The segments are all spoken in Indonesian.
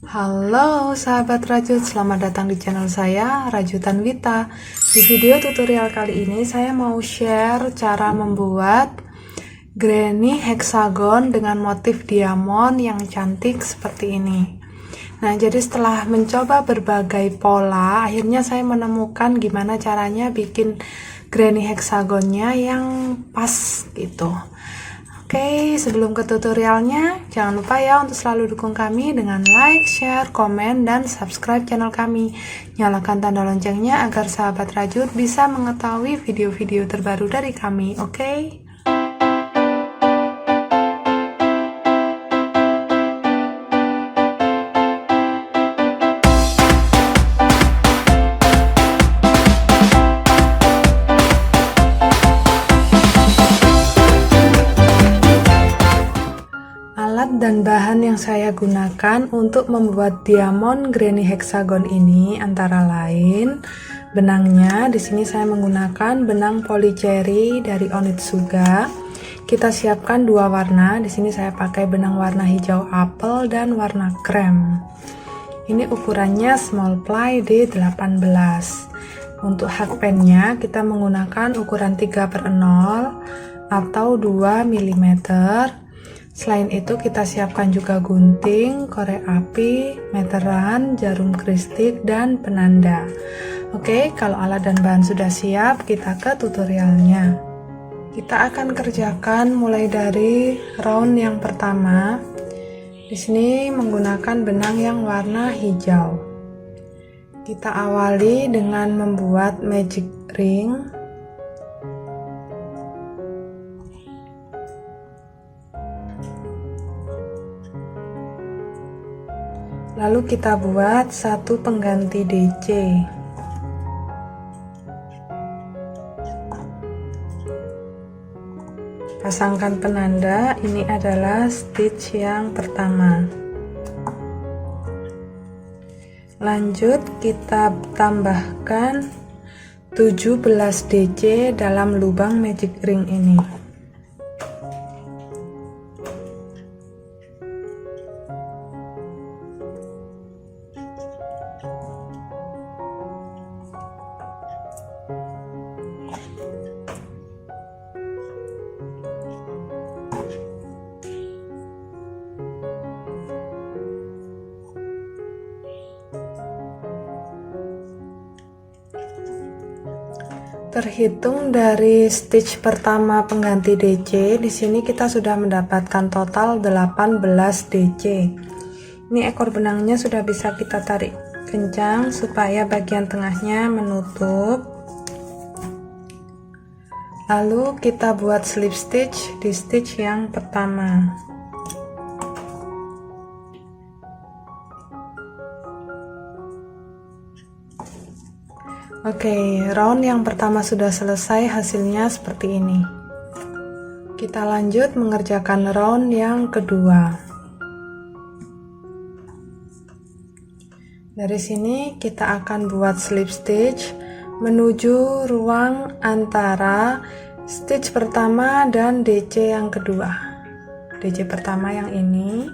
Halo sahabat rajut, selamat datang di channel saya, Rajutan Wita. Di video tutorial kali ini saya mau share cara membuat granny hexagon dengan motif diamond yang cantik seperti ini. Nah, jadi setelah mencoba berbagai pola, akhirnya saya menemukan gimana caranya bikin granny hexagonnya yang pas gitu. Oke, sebelum ke tutorialnya, jangan lupa ya untuk selalu dukung kami dengan like, share, komen, dan subscribe channel kami. Nyalakan tanda loncengnya agar sahabat rajut bisa mengetahui video-video terbaru dari kami, oke? Alat dan bahan yang saya gunakan untuk membuat diamond granny hexagon ini antara lain benangnya. Di sini saya menggunakan benang polycherry dari Onitsuga. Kita siapkan dua warna. Di sini saya pakai benang warna hijau apel dan warna krem. Ini ukurannya small ply D18. Untuk hakpennya kita menggunakan ukuran 3/0 atau 2 mm. Selain itu kita siapkan juga gunting, korek api, meteran, jarum kristik, dan penanda. Oke, kalau alat dan bahan sudah siap, kita ke tutorialnya. Kita akan kerjakan mulai dari round yang pertama. Di sini menggunakan benang yang warna hijau. Kita awali dengan membuat magic ring. Lalu kita buat satu pengganti DC. Pasangkan penanda, ini adalah stitch yang pertama. Lanjut kita tambahkan 17 DC dalam lubang magic ring ini. Terhitung dari stitch pertama pengganti DC, di sini kita sudah mendapatkan total 18 DC. Ini ekor benangnya sudah bisa kita tarik kencang supaya bagian tengahnya menutup. Lalu kita buat slip stitch di stitch yang pertama. Oke, round yang pertama sudah selesai, hasilnya seperti ini. Kita lanjut mengerjakan round yang kedua. Dari sini kita akan buat slip stitch menuju ruang antara stitch pertama dan DC yang kedua. DC pertama yang ini.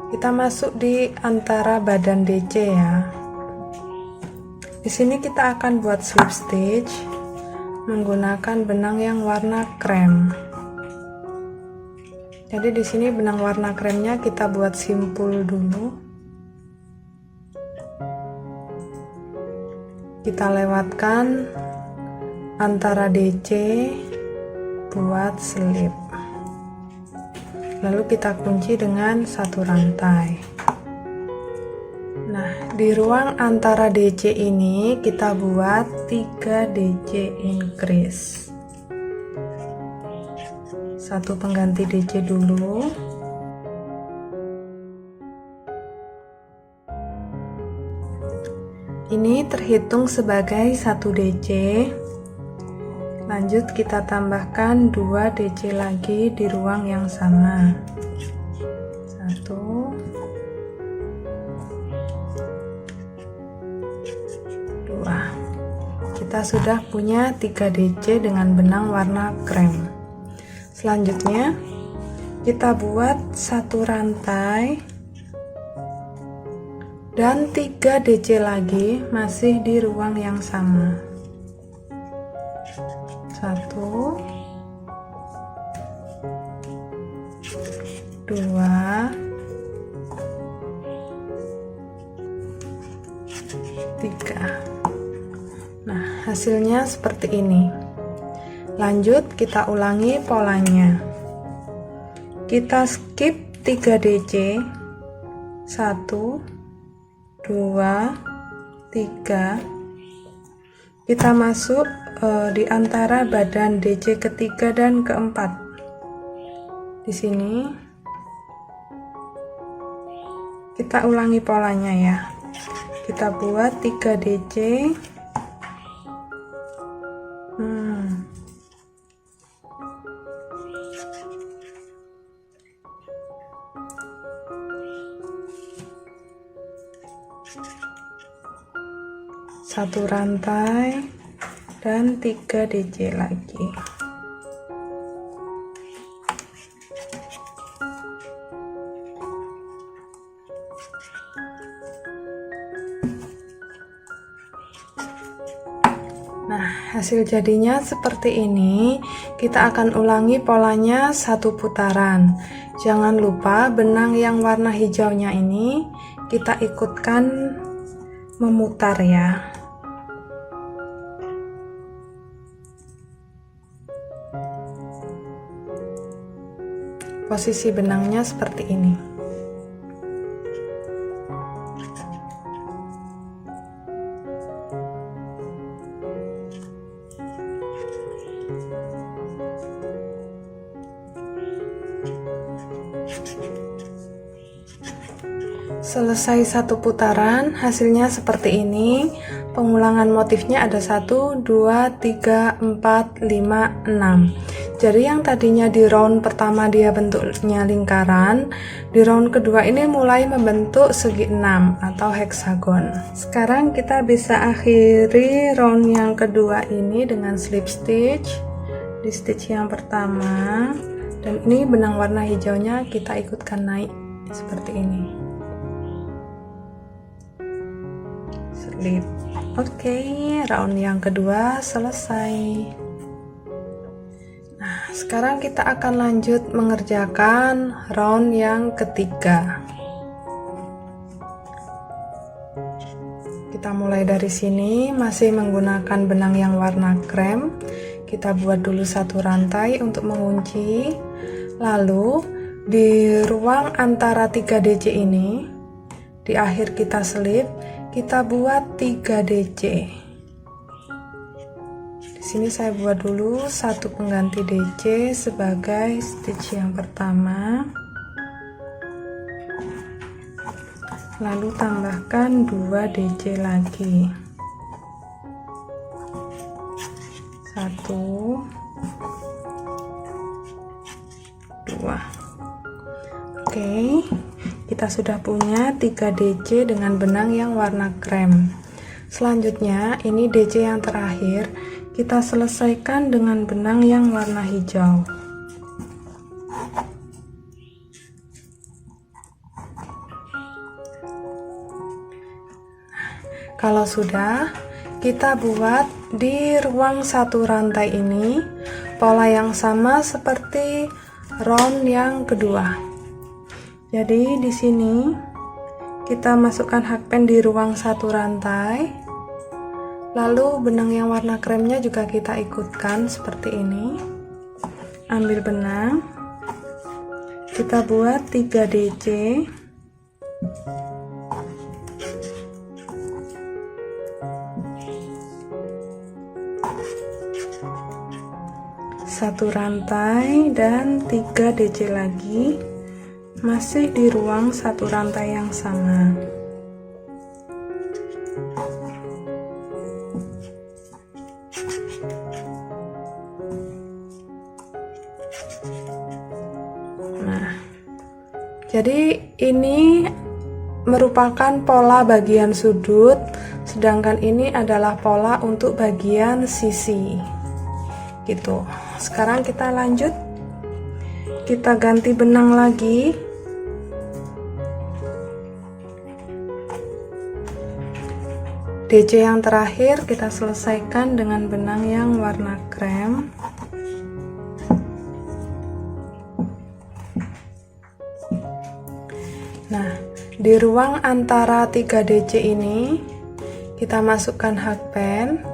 Kita masuk di antara badan DC ya. Di sini kita akan buat slip stitch menggunakan benang yang warna krem. Jadi di sini benang warna kremnya kita buat simpul dulu. Kita lewatkan antara DC buat slip. Lalu kita kunci dengan satu rantai. Nah, di ruang antara DC ini kita buat 3 DC increase. Satu pengganti DC dulu. Ini terhitung sebagai 1 DC. Lanjut kita tambahkan 2 DC lagi di ruang yang sama. 1. Kita sudah punya 3 DC dengan benang warna krem. Selanjutnya kita buat satu rantai dan 3 DC lagi masih di ruang yang sama. 1 2 3. Nah, hasilnya seperti ini. Lanjut kita ulangi polanya. Kita skip 3 DC. 1 2 3. Kita masuk di antara badan DC ketiga dan keempat. Di sini kita ulangi polanya ya. Kita buat 3 DC. Satu rantai dan 3 DC lagi. Nah, hasil jadinya seperti ini. Kita akan ulangi polanya satu putaran. Jangan lupa benang yang warna hijaunya ini kita ikutkan memutar ya. Posisi benangnya seperti ini. Selesai satu putaran, hasilnya seperti ini. Pengulangan motifnya ada 1 2 3 4 5 6. Jadi yang tadinya di round pertama dia bentuknya lingkaran, di round kedua ini mulai membentuk segi 6 atau heksagon. Sekarang kita bisa akhiri round yang kedua ini dengan slip stitch di stitch yang pertama, dan ini benang warna hijaunya kita ikutkan naik seperti ini. Slip. Oke, round yang kedua selesai. Nah, sekarang kita akan lanjut mengerjakan round yang ketiga. Kita mulai dari sini, masih menggunakan benang yang warna krem. Kita buat dulu satu rantai untuk mengunci. Lalu di ruang antara 3 DC ini, di akhir kita selip, kita buat 3 DC. Di sini saya buat dulu satu pengganti DC sebagai stitch yang pertama. Lalu tambahkan 2 DC lagi. 1 2. Oke. Kita sudah punya 3 DC dengan benang yang warna krem. Selanjutnya ini DC yang terakhir kita selesaikan dengan benang yang warna hijau. Kalau sudah, kita buat di ruang satu rantai ini pola yang sama seperti round yang kedua. Jadi di sini kita masukkan hakpen di ruang satu rantai, lalu benang yang warna kremnya juga kita ikutkan seperti ini. Ambil benang, kita buat 3 DC. Satu rantai dan 3 DC lagi, masih di ruang satu rantai yang sama. Nah, jadi ini merupakan pola bagian sudut, sedangkan ini adalah pola untuk bagian sisi gitu. Sekarang kita lanjut. kita ganti benang lagi. DC yang terakhir kita selesaikan dengan benang yang warna krem. Nah, di ruang antara 3 DC ini kita masukkan hakpen,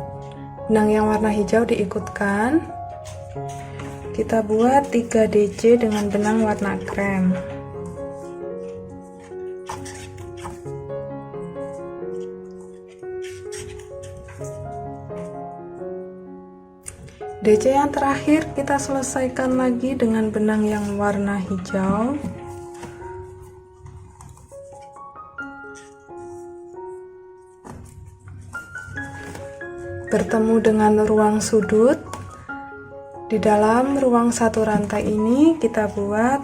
benang yang warna hijau diikutkan. Kita buat 3 DC dengan benang warna krem. DC yang terakhir kita selesaikan lagi dengan benang yang warna hijau. Bertemu dengan ruang sudut. Di dalam ruang satu rantai ini kita buat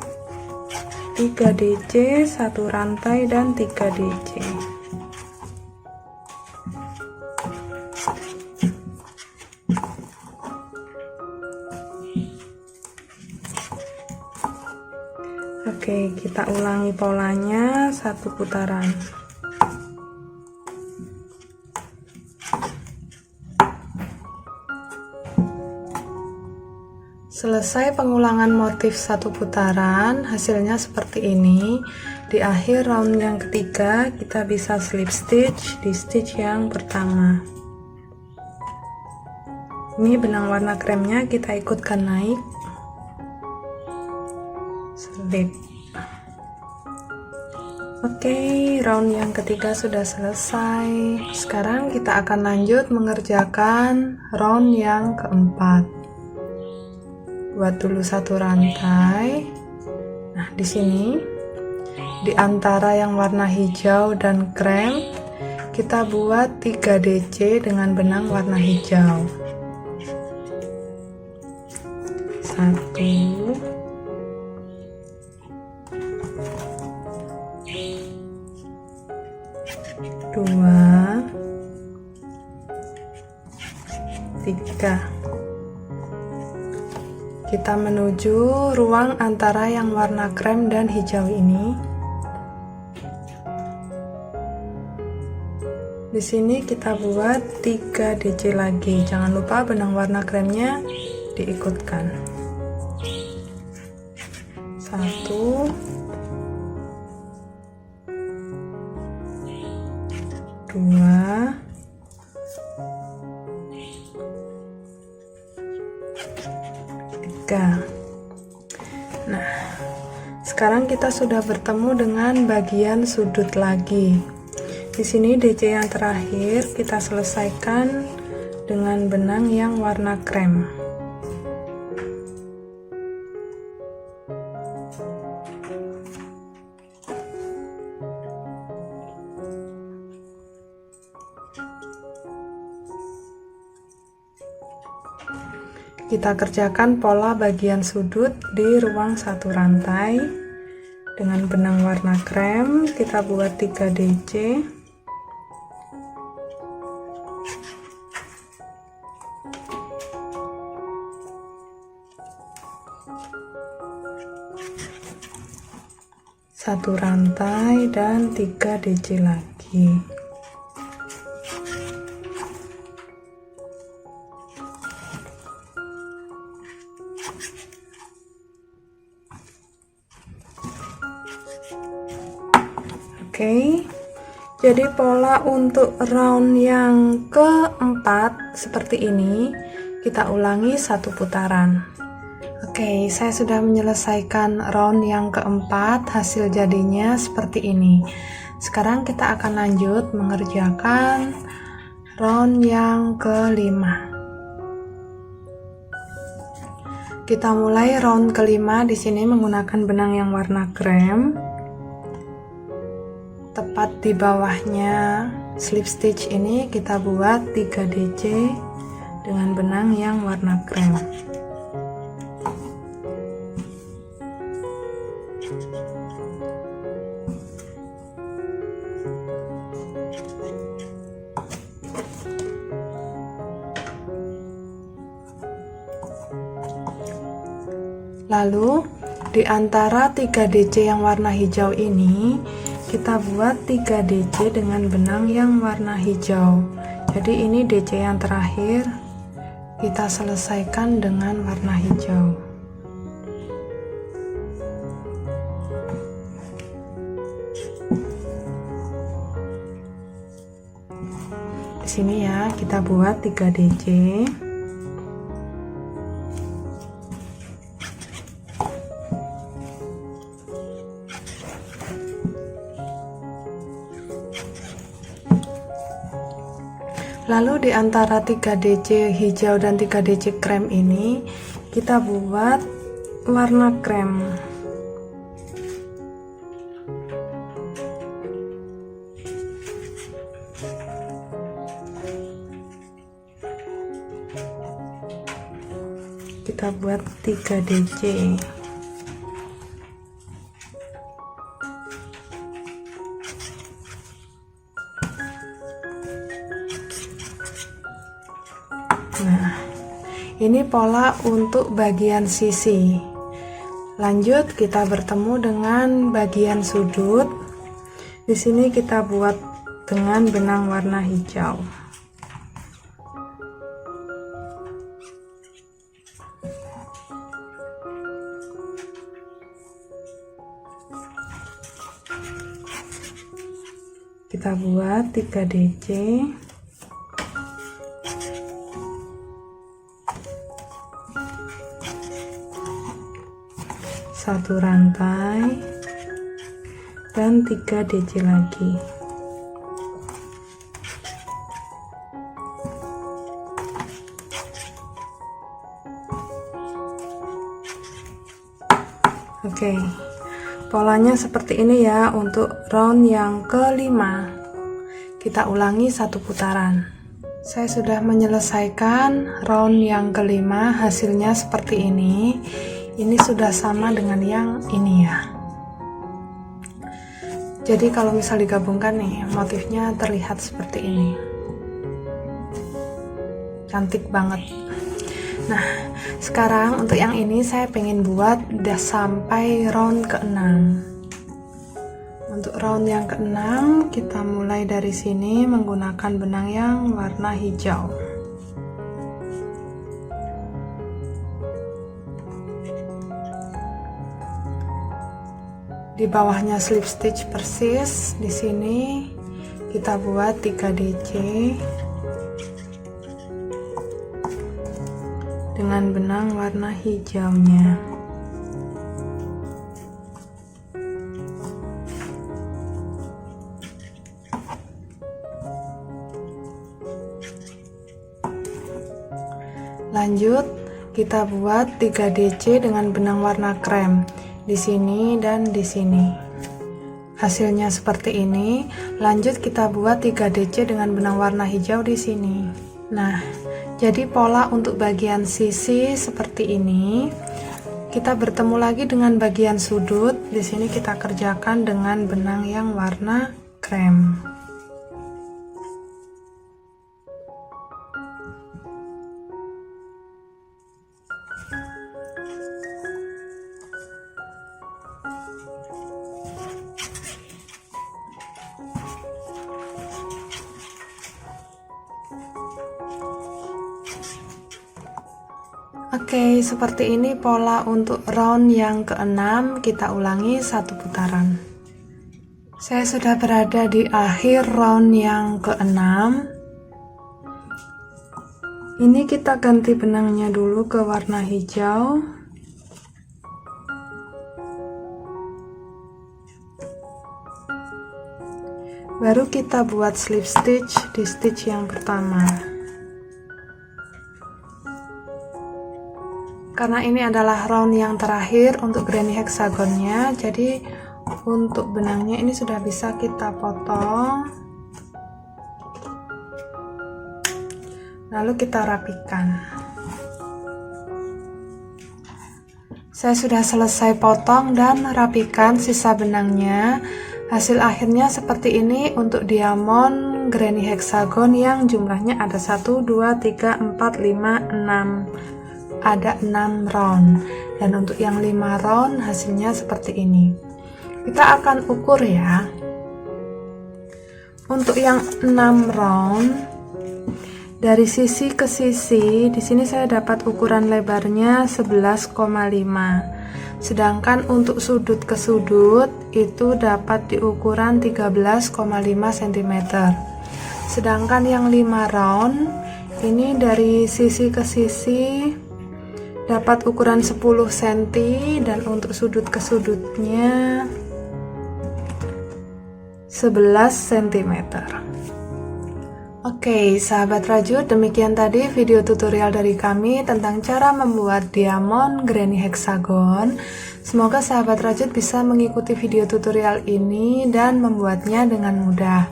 3 DC, 1 rantai dan 3 DC. Oke, kita ulangi polanya 1 putaran. Selesai pengulangan motif 1 putaran, hasilnya seperti ini. Di akhir round yang ketiga kita bisa slip stitch di stitch yang pertama. Ini benang warna kremnya kita ikutkan naik, slip. Oke, round yang ketiga sudah selesai. Sekarang kita akan lanjut mengerjakan round yang keempat. Buat dulu 1 rantai. Nah, di sini di antara yang warna hijau dan krem kita buat 3 DC dengan benang warna hijau. 1, 2, 3. Kita menuju ruang antara yang warna krem dan hijau ini. Di sini kita buat 3 DC lagi. Jangan lupa benang warna kremnya diikutkan. 1, 2, 3. Nah, sekarang kita sudah bertemu dengan bagian sudut lagi. Di sini DC yang terakhir kita selesaikan dengan benang yang warna krem. Kita kerjakan pola bagian sudut di ruang 1 rantai dengan benang warna krem. Kita buat 3 DC. Satu rantai dan 3 DC lagi. Oke, jadi pola untuk round yang keempat seperti ini. Kita ulangi 1 putaran. Oke, saya sudah menyelesaikan round yang keempat. Hasil jadinya seperti ini. Sekarang kita akan lanjut mengerjakan round yang kelima. Kita mulai round kelima. Di sini menggunakan benang yang warna krem. Tepat di bawahnya slip stitch ini kita buat 3 DC dengan benang yang warna krem. Lalu Di antara 3 DC yang warna hijau ini, kita buat 3 DC dengan benang yang warna hijau. Jadi ini DC yang terakhir, kita selesaikan dengan warna hijau. Di sini ya, kita buat 3 DC. Lalu di antara 3 DC hijau dan 3 DC krem ini, kita buat warna krem. Kita buat 3 DC. Nah, ini pola untuk bagian sisi. Lanjut kita bertemu dengan bagian sudut. Di sini kita buat dengan benang warna hijau. Kita buat 3 DC. Satu rantai dan 3 DC lagi. Oke, polanya seperti ini ya untuk round yang kelima. Kita ulangi 1 putaran. Saya sudah menyelesaikan round yang kelima, hasilnya seperti ini. Ini sudah sama dengan yang ini ya. Jadi kalau misal digabungkan nih, motifnya terlihat seperti ini. Cantik banget. Nah, sekarang untuk yang ini saya pengen buat udah sampai round ke-6. Untuk round yang ke-6, kita mulai dari sini menggunakan benang yang warna hijau. Di bawahnya slip stitch persis. Di sini kita buat 3 DC dengan benang warna hijaunya. Lanjut kita buat 3 DC dengan benang warna krem di sini dan di sini. Hasilnya seperti ini. Lanjut kita buat 3 DC dengan benang warna hijau di sini. Nah, jadi pola untuk bagian sisi seperti ini. Kita bertemu lagi dengan bagian sudut. Di sini kita kerjakan dengan benang yang warna krem. Oke, seperti ini pola untuk round yang ke-6. Kita ulangi 1 putaran. Saya sudah berada di akhir round yang ke-6. Ini kita ganti benangnya dulu ke warna hijau. Baru kita buat slip stitch di stitch yang pertama. Karena ini adalah round yang terakhir untuk granny hexagonnya, jadi untuk benangnya ini sudah bisa kita potong, lalu kita rapikan. Saya sudah selesai potong dan rapikan sisa benangnya. Hasil akhirnya seperti ini untuk diamond granny hexagon yang jumlahnya ada 1, 2, 3, 4, 5, 6. Ada 6 round. Dan untuk yang 5 round hasilnya seperti ini. Kita akan ukur ya. Untuk yang 6 round, dari sisi ke sisi, di sini saya dapat ukuran lebarnya 11,5. Sedangkan untuk sudut ke sudut itu dapat di ukuran 13,5 cm. Sedangkan yang 5 round ini dari sisi ke sisi dapat ukuran 10 cm dan untuk sudut ke sudutnya 11 cm. Oke, sahabat rajut, demikian tadi video tutorial dari kami tentang cara membuat diamond granny hexagon. Semoga sahabat rajut bisa mengikuti video tutorial ini dan membuatnya dengan mudah.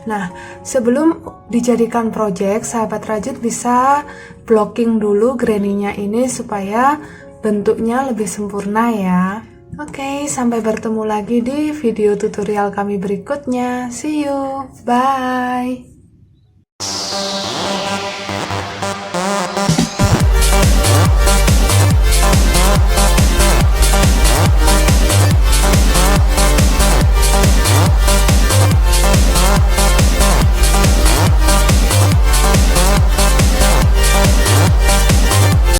Nah, sebelum dijadikan project, sahabat rajut bisa blocking dulu granny-nya ini supaya bentuknya lebih sempurna ya. Oke, sampai bertemu lagi di video tutorial kami berikutnya. See you, bye.